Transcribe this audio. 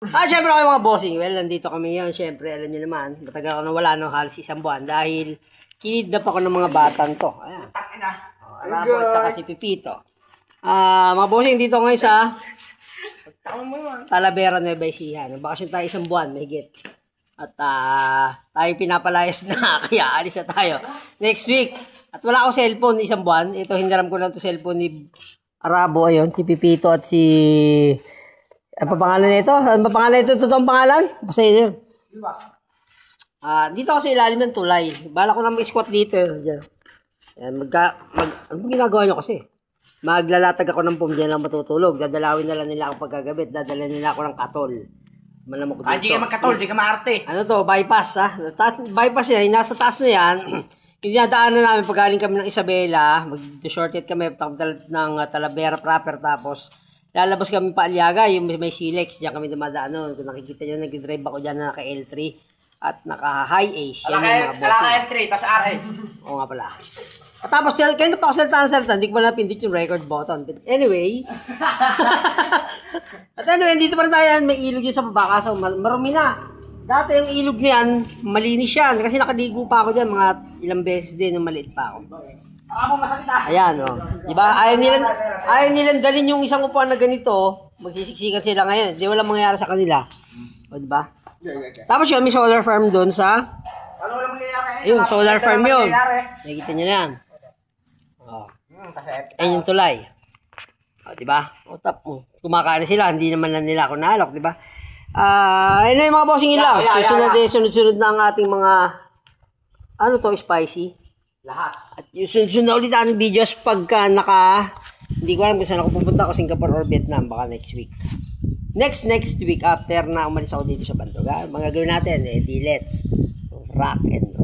Syempre kayo mga bossing. Well, nandito kami ngayon. Syempre, alam niyo naman, matagal ako na wala no, halos isang buwan dahil kinidnap ako ng mga batang to. Ayan. Arabo at saka si Pipito. Mga bossing, dito ngayon sa Talavera, Nueva Ecija. Nagbakasyon tayo isang buwan, mahigit. At tayo pinapalayas na, kaya alis na tayo. Next week. At wala akong cellphone isang buwan. Ito, hiniram ko lang ito cellphone ni Arabo, ayun, si Pipito at si... Ano pa pangalan nito? Ano pa pangalan nito? Totoong pangalan? Basta yun. Dito ako sa ilalim ng tulay. Bala ko na mag-squat dito. Diyan. Yan, ano ba ginagawa nyo kasi? Maglalatag ako ng pum, diyan lang matutulog. Dadalawin na lang nila ako pagkagabit. Dadalawin nila ako ng katol. Malamok dito. Di ka magkatol, di ka maarte. Ano to? Bypass, ha? Bypass yan. Nasa taas na yan. Dinadaanan namin pag galing kami ng Isabela. Mag-shortcut kami ng Talavera proper. Tapos, lalabas kami pa Aliaga, yung may Silex, diyan kami dumadaan. No? Kung nakikita nyo, nag-drive ako dyan na naka-L3 at naka-high ace. Yan yung mga boto. Naka-L3, tas RA. Oo nga pala. At tapos, kaya na pa ako salita, hindi ko pala napindot yung record button. But anyway, dito pa rin tayo, may ilog yun sa baba, kaso marumi na. Dati yung ilog niyan, malinis yan. Kasi nakaligo pa ako dyan, mga ilang beses din, nung maliit pa ako. Ayan, o. Diba? Ayaw nilang dalhin yung isang upuan na ganito. Magsisiksikan sila ngayon. Di walang mangyayari sa kanila. O, diba? Tapos yun, may solar farm doon sa... Ano walang mangyayari? Ayun, solar farm yun. Nakikita nyo na yan. O. Ayun yung tulay. O, diba? O, kumakain sila. Hindi naman lang nila ako nalok, diba? Ayun na yung mga bossing lang. Sunod-sunod na ang ating mga... Ano to, spicy? Lahat. At yung sunod na ulit ang videos pagka hindi ko alam kung saan ako pupunta, ako Singapore or Vietnam, baka next week. Next week after na umalis ako dito sa Bandugan. Mga gawin natin, let's rock and